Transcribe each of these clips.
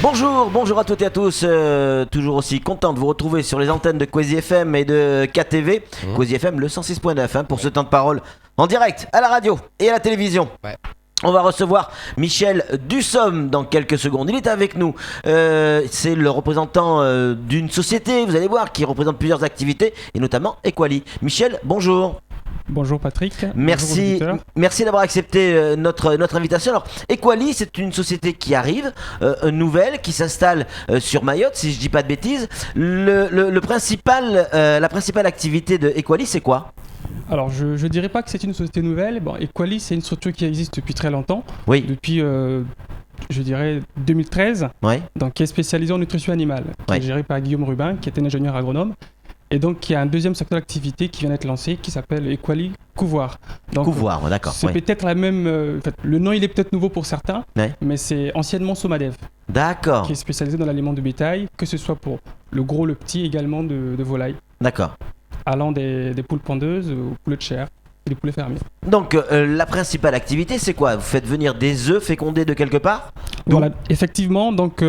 Bonjour à toutes et à tous, toujours aussi content de vous retrouver sur les antennes de Kwezi FM et de KTV. Kwezi FM le 106.9 pour ce temps de parole en direct à la radio et à la télévision. Ouais. On va recevoir Michel Dussomme dans quelques secondes. Il est avec nous. C'est le représentant d'une société, vous allez voir, qui représente plusieurs activités et notamment Equali. Michel, bonjour. Bonjour Patrick. Merci d'avoir accepté notre invitation. Alors, Equali, c'est une société qui arrive, nouvelle, qui s'installe sur Mayotte, si je dis pas de bêtises. La principale activité de Equali, c'est quoi ? Alors, je ne dirais pas que c'est une société nouvelle. Bon, Equali, c'est une structure qui existe depuis très longtemps. Oui. Depuis, je dirais, 2013. Oui. Donc, qui est spécialisée en nutrition animale. Qui est gérée par Guillaume Rubin, qui est un ingénieur agronome. Et donc, il y a un deuxième secteur d'activité qui vient d'être lancé, qui s'appelle Equali Couvoir. Donc, Couvoir, d'accord. C'est peut-être la même... le nom, il est peut-être nouveau pour certains, mais c'est anciennement Somadev. D'accord. Qui est spécialisé dans l'aliment de bétail, que ce soit pour le gros, le petit, également de volaille. D'accord. Allant des poules pondeuses aux poulets de chair et des poulets fermiers. Donc, la principale activité, c'est quoi ? Vous faites venir des œufs fécondés de quelque part ? Voilà, effectivement. Donc,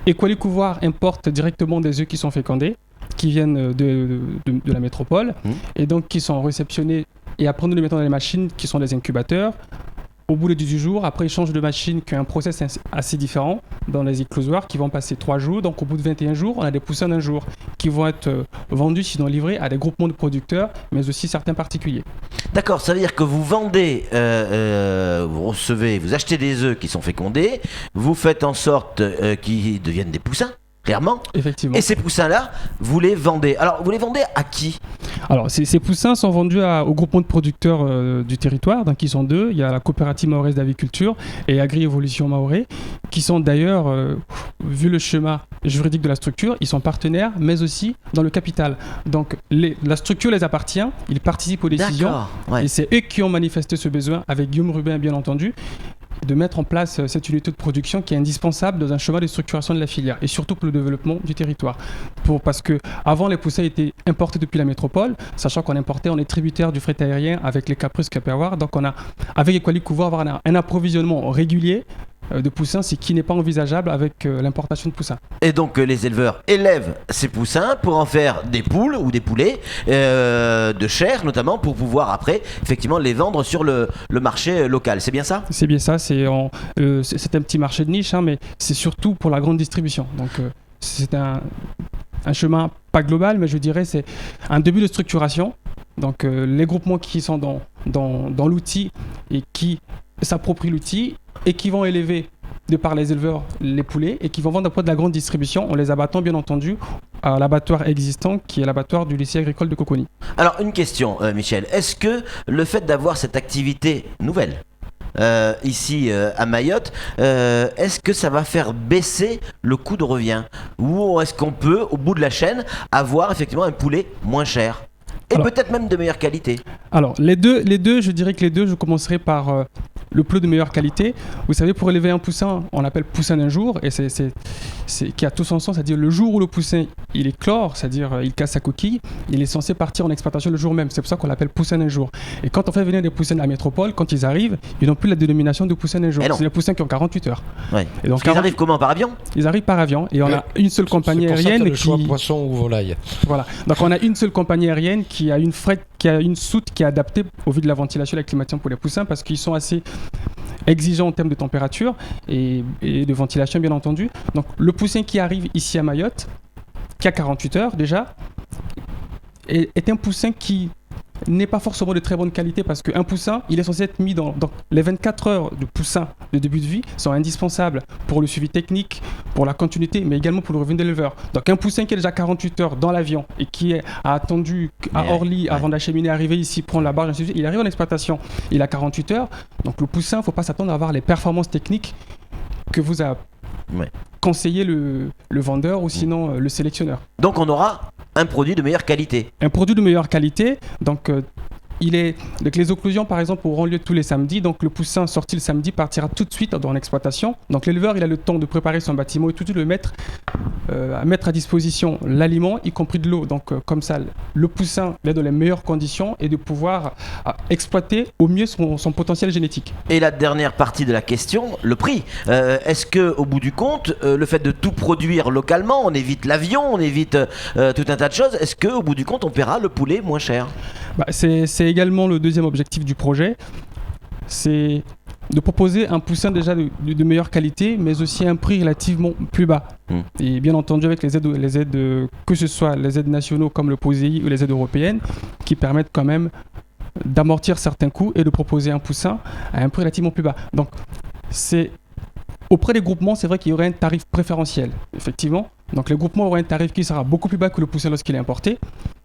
Equali Couvoir importe directement des œufs qui sont fécondés, qui viennent de la métropole, et donc qui sont réceptionnés, et après nous les mettons dans les machines qui sont des incubateurs. Au bout de 18 jours, après ils changent de machine, qui a un process assez différent dans les éclosoirs, qui vont passer 3 jours. Donc au bout de 21 jours, on a des poussins d'un jour qui vont être vendus, sinon livrés à des groupements de producteurs, mais aussi certains particuliers. D'accord, ça veut dire que vous vendez, vous achetez des œufs qui sont fécondés, vous faites en sorte qu'ils deviennent des poussins. Clairement. Effectivement. Et ces poussins-là, vous les vendez. Alors, vous les vendez à qui ? Alors, ces poussins sont vendus au groupement de producteurs du territoire. Donc, ils sont deux. Il y a la coopérative mahoraise d'aviculture et Agri-Évolution Mahorais, qui sont d'ailleurs, vu le schéma juridique de la structure, ils sont partenaires, mais aussi dans le capital. Donc, la structure les appartient. Ils participent aux décisions. D'accord, ouais. Et c'est eux qui ont manifesté ce besoin, avec Guillaume Rubin, bien entendu, de mettre en place cette unité de production qui est indispensable dans un schéma de structuration de la filière et surtout pour le développement du territoire. Parce que avant les poussins étaient importés depuis la métropole, sachant qu'on importait, on est tributaire du fret aérien avec les caprices qu'il peut y avoir. Donc on a, avec Equali Couvoir, avoir un approvisionnement régulier de poussins, ce qui n'est pas envisageable avec l'importation de poussins. Et donc les éleveurs élèvent ces poussins pour en faire des poules ou des poulets de chair notamment, pour pouvoir après effectivement les vendre sur le marché local. C'est bien ça ? C'est bien ça, c'est un petit marché de niche, mais c'est surtout pour la grande distribution. Donc c'est un chemin pas global, mais je dirais c'est un début de structuration. Donc les groupements qui sont dans l'outil et qui s'approprient l'outil et qui vont élever de par les éleveurs les poulets et qui vont vendre après de la grande distribution en les abattant bien entendu à l'abattoir existant qui est l'abattoir du lycée agricole de Coconi. Alors une question Michel, est-ce que le fait d'avoir cette activité nouvelle ici à Mayotte, est-ce que ça va faire baisser le coût de revient, ou est-ce qu'on peut au bout de la chaîne avoir effectivement un poulet moins cher et peut-être même de meilleure qualité? Alors les deux, je dirais que je commencerai par le poulet de meilleure qualité. Vous savez, pour élever un poussin, on l'appelle poussin d'un jour, et c'est qui a tout son sens, c'est-à-dire le jour où le poussin il éclore, c'est-à-dire il casse sa coquille, il est censé partir en exploitation le jour même. C'est pour ça qu'on l'appelle poussin d'un jour. Et quand on fait venir des poussins de la métropole, quand ils arrivent, ils n'ont plus la dénomination de poussin d'un jour. C'est les poussins qui ont 48 heures. Ouais. Et donc ils arrivent comment, par avion? Ils arrivent par avion, et on a une seule compagnie aérienne le choix poisson ou volaille. Voilà. Donc on a une seule compagnie aérienne qui a une soute qui est adaptée au vu de la ventilation et la climatisation pour les poussins, parce qu'ils sont assez exigeants en termes de température et de ventilation bien entendu. Donc le poussin qui arrive ici à Mayotte, qui a 48 heures déjà, est un poussin qui n'est pas forcément de très bonne qualité, parce qu'un poussin, il est censé être mis dans les 24 heures de poussin de début de vie sont indispensables pour le suivi technique, pour la continuité, mais également pour le revenu de l'éleveur. Donc un poussin qui est déjà 48 heures dans l'avion et qui a attendu à Orly avant d'acheminer, arriver ici, prendre la barge, il arrive en exploitation, il a 48 heures. Donc le poussin, il ne faut pas s'attendre à avoir les performances techniques que vous a conseillé le vendeur ou sinon le sélectionneur. Donc on aura un produit de meilleure qualité. Un produit de meilleure qualité, donc Donc les occlusions, par exemple, auront lieu tous les samedis. Donc le poussin sorti le samedi partira tout de suite dans l'exploitation. Donc l'éleveur, il a le temps de préparer son bâtiment et tout de suite mettre à disposition l'aliment, y compris de l'eau. Donc comme ça, le poussin est dans les meilleures conditions et de pouvoir exploiter au mieux son potentiel génétique. Et la dernière partie de la question, le prix. Est-ce que, au bout du compte, le fait de tout produire localement, on évite l'avion, on évite tout un tas de choses. Est-ce que, au bout du compte, on paiera le poulet moins cher ? C'est également le deuxième objectif du projet. C'est de proposer un poussin déjà de meilleure qualité, mais aussi à un prix relativement plus bas. Et bien entendu avec les aides, que ce soit les aides nationaux comme le POSEI ou les aides européennes, qui permettent quand même d'amortir certains coûts et de proposer un poussin à un prix relativement plus bas. Donc, auprès des groupements, c'est vrai qu'il y aurait un tarif préférentiel, effectivement. Donc les groupements auraient un tarif qui sera beaucoup plus bas que le poussin lorsqu'il est importé.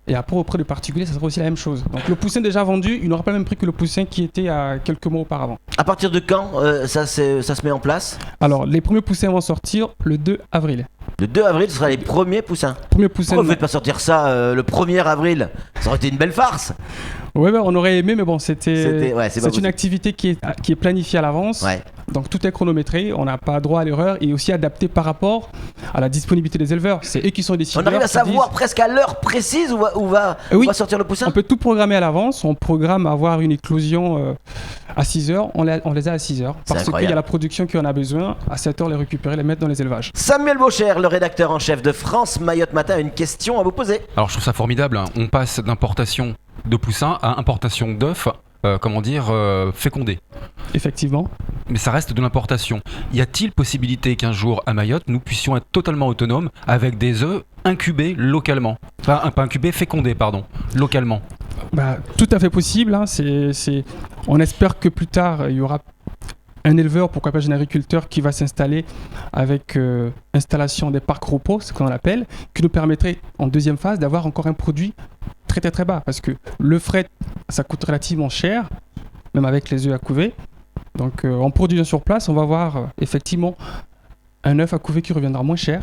Et après, auprès des particuliers, ça sera aussi la même chose. Donc le poussin déjà vendu, il n'aura pas le même prix que le poussin qui était à quelques mois auparavant. À partir de quand ça se met en place ? Alors, les premiers poussins vont sortir le 2 avril. Le 2 avril, ce sera les premiers poussins. Pourquoi vous ne faites pas sortir ça le 1er avril ? Ça aurait été une belle farce. Ouais, on aurait aimé, mais bon, c'est une activité qui est planifiée à l'avance. Ouais. Donc tout est chronométré, on n'a pas droit à l'erreur et aussi adapté par rapport à la disponibilité des éleveurs. C'est eux qui sont décideurs. On arrive à savoir presque à l'heure précise où va sortir le poussin ? On peut tout programmer à l'avance. On programme avoir une éclosion à 6h. On les a à 6h. Parce qu'il y a la production qui en a besoin. À 7h, les récupérer, les mettre dans les élevages. Samuel Baucher, le rédacteur en chef de France Mayotte Matin, a une question à vous poser. Alors je trouve ça formidable. On passe d'importation de poussins à importation d'œufs, fécondés. Effectivement. Mais ça reste de l'importation. Y a-t-il possibilité qu'un jour à Mayotte, nous puissions être totalement autonomes avec des œufs incubés localement ? Pas incubés, fécondés, localement. Tout à fait possible. On espère que plus tard, il y aura un éleveur, pourquoi pas un agriculteur qui va s'installer avec installation des parcs repos, ce qu'on appelle, qui nous permettrait en deuxième phase d'avoir encore un produit très très très bas. Parce que le fret, ça coûte relativement cher, même avec les œufs à couver. Donc en produisant sur place, on va avoir effectivement un œuf à couver qui reviendra moins cher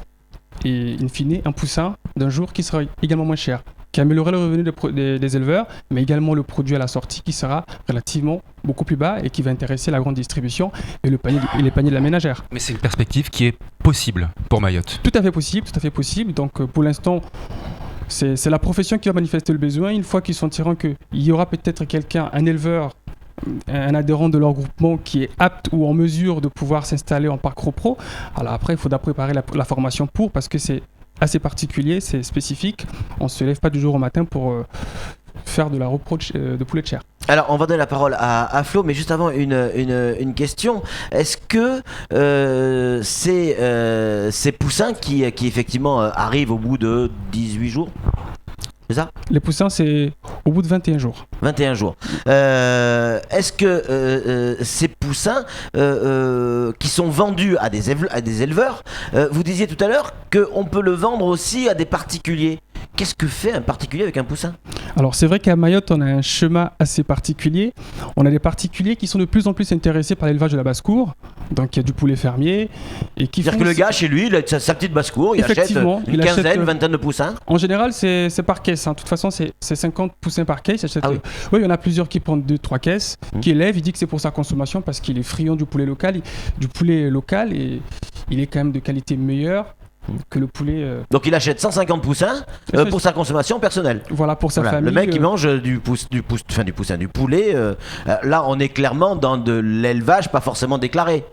et in fine un poussin d'un jour qui sera également moins cher, qui améliorerait le revenu des éleveurs, mais également le produit à la sortie qui sera relativement beaucoup plus bas et qui va intéresser la grande distribution et les paniers de la ménagère. Mais c'est une perspective qui est possible pour Mayotte. Tout à fait possible. Donc pour l'instant, c'est la profession qui va manifester le besoin. Une fois qu'ils sentiront qu'il y aura peut-être un éleveur, un adhérent de leur groupement qui est apte ou en mesure de pouvoir s'installer en parc repro. Alors après, il faudra préparer la formation parce que c'est assez particulier, c'est spécifique. On ne se lève pas du jour au matin pour faire de la repro de poulet de chair. Alors, on va donner la parole à Flo, mais juste avant, une question. Est-ce que ces poussins qui effectivement arrivent au bout de 18 jours, c'est ça ? Les poussins, c'est au bout de 21 jours. 21 jours. Est-ce que ces poussins qui sont vendus à des éleveurs, vous disiez tout à l'heure qu'on peut le vendre aussi à des particuliers. Qu'est-ce que fait un particulier avec un poussin ? Alors c'est vrai qu'à Mayotte, on a un schéma assez particulier. On a des particuliers qui sont de plus en plus intéressés par l'élevage de la basse-cour. Donc il y a du poulet fermier. C'est-à-dire que le gars, chez lui, il a sa petite basse-cour, il achète une quinzaine, une vingtaine de poussins. En général, c'est par caisse. De toute façon, c'est 50 poussins par caisse. Oui, il y en a plusieurs qui prennent 2-3 caisses, qui élèvent. Il dit que c'est pour sa consommation parce qu'il est friand du poulet local. Et il est quand même de qualité meilleure que le poulet. Donc il achète 150 poussins pour sa consommation personnelle. Voilà, pour sa famille. Le mec il mange du poulet. Là on est clairement dans de l'élevage pas forcément déclaré.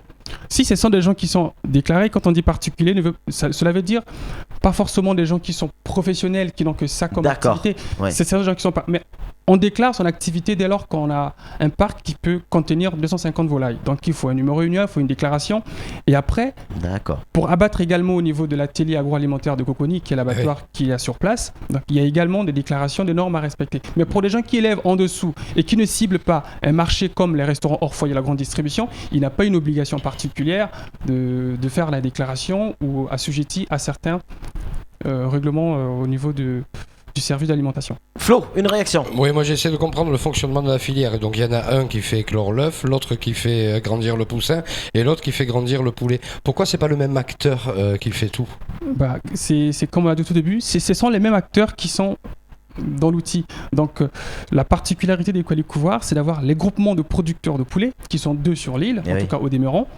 Si, ce sont des gens qui sont déclarés. Quand on dit particulier, cela veut dire pas forcément des gens qui sont professionnels, qui n'ont que ça comme activité. Ouais. C'est ces gens qui sont pas. Mais on déclare son activité dès lors qu'on a un parc qui peut contenir 250 volailles. Donc il faut un numéro unique, il faut une déclaration. Et après, pour abattre également au niveau de l'atelier agroalimentaire de Coconi, qui est l'abattoir qui est sur place, donc il y a également des déclarations, des normes à respecter. Mais pour les gens qui élèvent en dessous et qui ne ciblent pas un marché comme les restaurants hors foyer, la grande distribution, il n'a pas une obligation particulière de faire la déclaration ou assujetti à certains règlements au niveau du service d'alimentation. Flo, une réaction ? Oui, moi j'essaie de comprendre le fonctionnement de la filière. Et donc il y en a un qui fait éclore l'œuf, l'autre qui fait grandir le poussin et l'autre qui fait grandir le poulet. Pourquoi c'est pas le même acteur qui fait tout ? C'est comme on l'a dit au tout début, ce sont les mêmes acteurs qui sont dans l'outil. Donc la particularité des Qualicouvoir, c'est d'avoir les groupements de producteurs de poulets, qui sont 2 sur l'île, en tout cas au demeurant,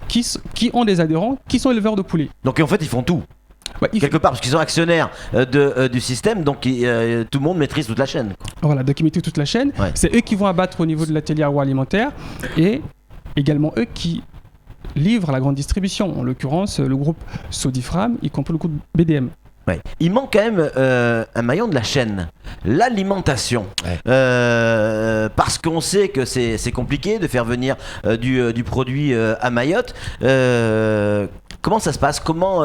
qui ont des adhérents qui sont éleveurs de poulets. Donc en fait, ils font tout. Quelque part, parce qu'ils sont actionnaires du système, donc tout le monde maîtrise toute la chaîne. Voilà, donc ils maîtrisent toute la chaîne. C'est eux qui vont abattre au niveau de l'atelier agroalimentaire et également eux qui livrent à la grande distribution, en l'occurrence le groupe Sodifram, y compris le groupe BDM. Il manque quand même un maillon de la chaîne, l'alimentation. Parce qu'on sait que c'est compliqué de faire venir du produit à Mayotte. Comment ça se passe? Comment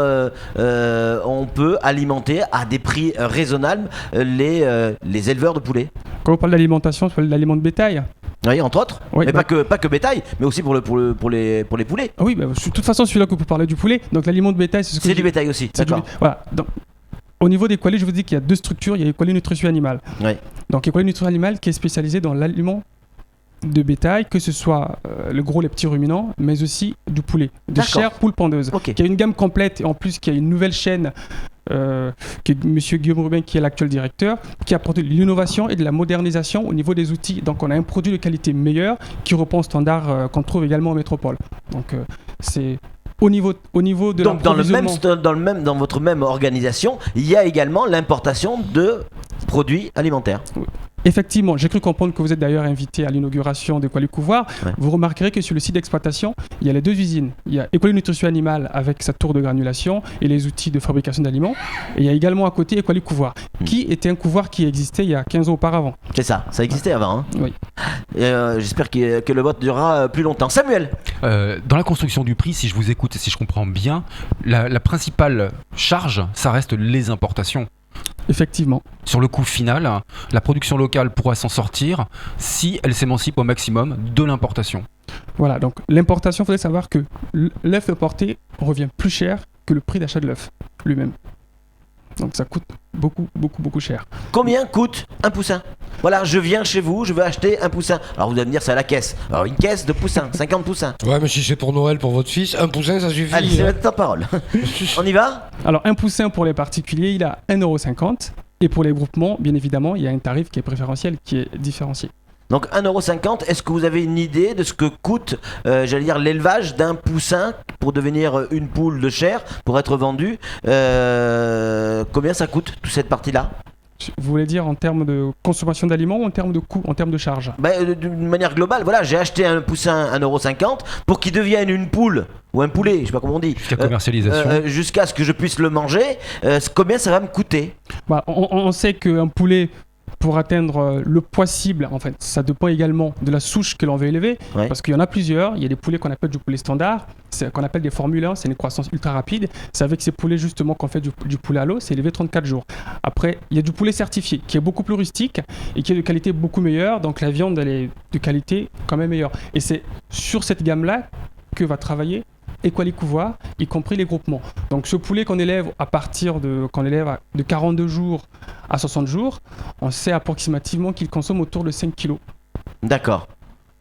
on peut alimenter à des prix raisonnables les éleveurs de poulets? Quand on parle d'alimentation, on parle d'aliment de bétail. Oui, entre autres. Mais pas que bétail, mais aussi pour les poulets. Ah oui, de toute façon, celui-là que vous parler du poulet. Donc l'aliment de bétail, c'est du bétail aussi. D'accord. Voilà. Donc, au niveau des Qualis, je vous dis qu'il y a 2 structures. Il y a Equalis Nutrition Animale. Donc Equalis Nutrition Animale qui est spécialisé dans l'aliment de bétail, que ce soit le gros, les petits ruminants, mais aussi du poulet, de chair poule pondeuse, qui a une gamme complète et en plus qui a une nouvelle chaîne, qui est M. Guillaume Rubin, qui est l'actuel directeur, qui a apporté de l'innovation et de la modernisation au niveau des outils. Donc on a un produit de qualité meilleure qui répond aux standards qu'on trouve également en métropole. Donc c'est au niveau de donc dans votre même organisation, il y a également l'importation de produits alimentaires. Effectivement, j'ai cru comprendre que vous êtes d'ailleurs invité à l'inauguration de Qualicouvoir. Vous remarquerez que sur le site d'exploitation, il y a les 2 usines. Il y a Equalis Nutrition Animale avec sa tour de granulation et les outils de fabrication d'aliments. Et il y a également à côté Qualicouvoir, qui était un couvoir qui existait il y a 15 ans auparavant. C'est ça existait avant. Hein. Oui. J'espère que le vote durera plus longtemps. Samuel, dans la construction du prix, si je vous écoute et si je comprends bien, la principale charge, ça reste les importations. Effectivement. Sur le coût final, la production locale pourra s'en sortir si elle s'émancipe au maximum de l'importation. Voilà, donc l'importation, il faudrait savoir que l'œuf importé revient plus cher que le prix d'achat de l'œuf lui-même. Donc ça coûte beaucoup cher. Combien coûte un poussin? Voilà, je viens chez vous, je veux acheter un poussin. Alors vous allez me dire, c'est à la caisse. Alors une caisse de poussins, 50 poussins. Ouais, mais si c'est pour Noël, pour votre fils, un poussin, ça suffit. Allez, c'est ta parole. On y va? Alors un poussin pour les particuliers, il a 1,50 €. Et pour les groupements, bien évidemment, il y a un tarif qui est préférentiel, qui est différencié. Donc 1,50 €, est-ce que vous avez une idée de ce que coûte, l'élevage d'un poussin pour devenir une poule de chair, pour être vendu? Combien ça coûte, toute cette partie-là? Vous voulez dire en termes de consommation d'aliments ou en termes de coût, en termes de charge? D'une manière globale, voilà, j'ai acheté un poussin 1,50 € pour qu'il devienne une poule ou un poulet, je sais pas comment on dit. Jusqu'à commercialisation. Jusqu'à ce que je puisse le manger, combien ça va me coûter? On sait qu'un poulet, pour atteindre le poids cible, en fait, ça dépend également de la souche que l'on veut élever, parce qu'il y en a plusieurs. Il y a des poulets qu'on appelle du poulet standard, qu'on appelle des Formule 1, c'est une croissance ultra rapide. C'est avec ces poulets justement qu'on fait du poulet à l'eau, c'est élevé 34 jours. Après, il y a du poulet certifié qui est beaucoup plus rustique et qui est de qualité beaucoup meilleure, donc la viande elle est de qualité quand même meilleure. Et c'est sur cette gamme-là que va travailler Qualicouvoir, y compris les groupements. Donc ce poulet qu'on élève de 42 jours à 60 jours, on sait approximativement qu'il consomme autour de 5 kilos. D'accord.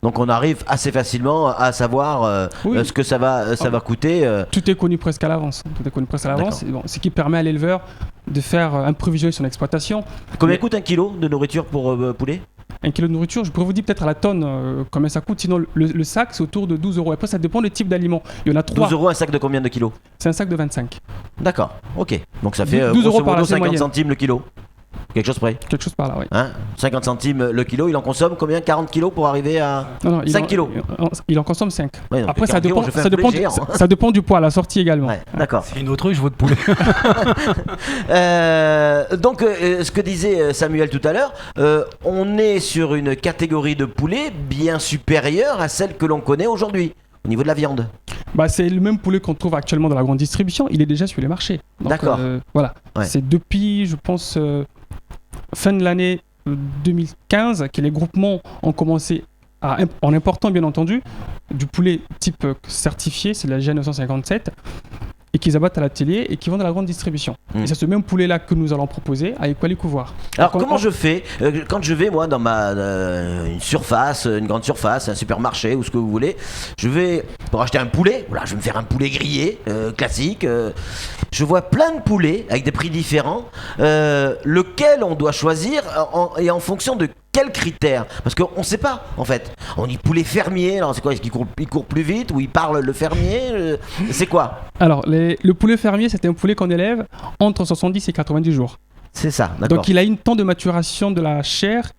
Donc on arrive assez facilement à savoir ce que ça va coûter. Tout est connu presque à l'avance. Ce qui permet à l'éleveur de faire un prévisionner son exploitation. Combien coûte un kilo de nourriture pour poulet? 1 kilo de nourriture, je pourrais vous dire peut-être à la tonne combien ça coûte. Sinon, le sac, c'est autour de 12 €. Après, ça dépend du type d'aliment. Il y en a 3. 12 € un sac de combien de kilos? C'est un sac de 25. D'accord, ok. Donc ça fait 12 € par la 50 moyenne. centimes le kilo. Quelque chose près. Quelque chose par là, oui. 50 centimes le kilo, il en consomme combien? 40 kilos pour arriver à 5 kilos? Il en consomme 5. Ouais, après, ça dépend du poids à la sortie également. Ouais, d'accord. C'est une autruche, votre poulet. Donc, ce que disait Samuel tout à l'heure, on est sur une catégorie de poulet bien supérieure à celle que l'on connaît aujourd'hui, au niveau de la viande. C'est le même poulet qu'on trouve actuellement dans la grande distribution, il est déjà sur les marchés. Donc, d'accord. Voilà. Ouais. C'est depuis, je pense, fin de l'année 2015 que les groupements ont commencé en important bien entendu du poulet type certifié, c'est la GN 957, et qu'ils abattent à l'atelier et qui vont dans la grande distribution. Et c'est ce même poulet-là que nous allons proposer à Equally Couvoir. Alors comment je fais quand je vais moi dans une surface, une grande surface, un supermarché ou ce que vous voulez, je vais pour acheter un poulet, voilà, je vais me faire un poulet grillé classique. Je vois plein de poulets avec des prix différents. Lequel on doit choisir et en fonction de quels critères? Parce qu'on ne sait pas en fait. On dit poulet fermier, alors c'est quoi? Est-ce qu'il court plus vite ou il parle le fermier? C'est quoi? Alors le poulet fermier, c'est un poulet qu'on élève entre 70 et 90 jours. C'est ça, d'accord. Donc il a une temps de maturation de la chair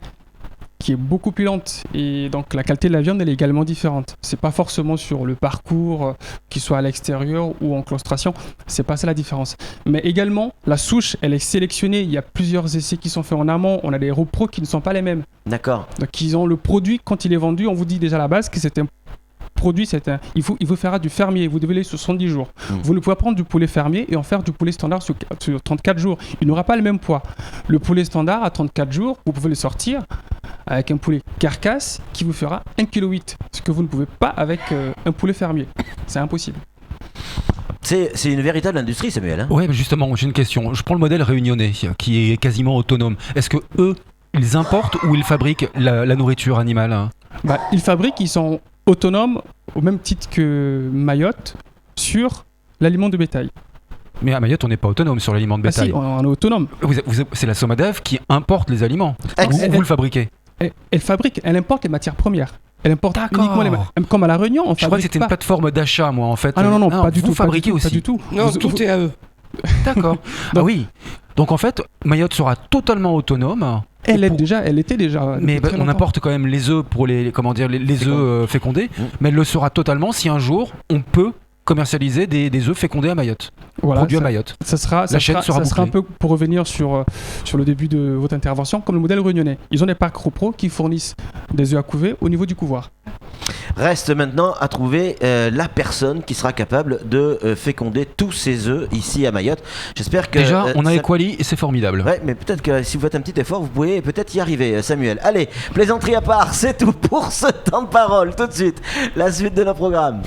qui est beaucoup plus lente et donc la qualité de la viande elle est également différente. C'est pas forcément sur le parcours qu'il soit à l'extérieur ou en claustration, c'est pas ça la différence. Mais également la souche elle est sélectionnée, il y a plusieurs essais qui sont faits en amont, on a des repros qui ne sont pas les mêmes. D'accord. Donc ils ont le produit quand il est vendu, on vous dit déjà à la base que c'est un produit, il faut faire du fermier, vous devez aller sur 70 jours. Vous ne pouvez pas prendre du poulet fermier et en faire du poulet standard sur 34 jours. Il n'aura pas le même poids. Le poulet standard à 34 jours, vous pouvez le sortir avec un poulet carcasse qui vous fera 1,8 kg, ce que vous ne pouvez pas avec un poulet fermier. C'est impossible. C'est une véritable industrie, Samuel. Hein. Ouais, mais justement, j'ai une question. Je prends le modèle réunionnais qui est quasiment autonome. Est-ce que eux, ils importent ou ils fabriquent la nourriture animale? Ils fabriquent, ils sont autonomes au même titre que Mayotte sur l'aliment de bétail. Mais à Mayotte, on n'est pas autonome sur l'aliment de bétail. Si, on est autonome. C'est la Somadev qui importe les aliments. Vous le fabriquez. Elle fabrique, elle importe les matières premières. Elle importe uniquement les comme à La Réunion, on fabrique. Je crois que c'était une plateforme d'achat, moi, en fait. Ah non, pas du tout. Vous fabriquez aussi. Pas du tout. Non, tout est à eux. D'accord. Ah oui. Donc en fait, Mayotte sera totalement autonome. Elle était déjà. Mais on importe quand même les œufs pour les œufs fécondés. Mais elle le sera totalement si un jour on peut commercialiser des œufs fécondés à Mayotte. Voilà, produits à Mayotte. Ça sera un peu pour revenir sur le début de votre intervention, comme le modèle réunionnais. Ils ont des parcs repro qui fournissent des œufs à couver au niveau du couvoir. Reste maintenant à trouver la personne qui sera capable de féconder tous ces œufs ici à Mayotte. J'espère que... Déjà, on a Equally et c'est formidable. Ouais, mais peut-être que si vous faites un petit effort, vous pouvez peut-être y arriver, Samuel. Allez, plaisanterie à part, c'est tout pour ce temps de parole. Tout de suite, la suite de nos programmes.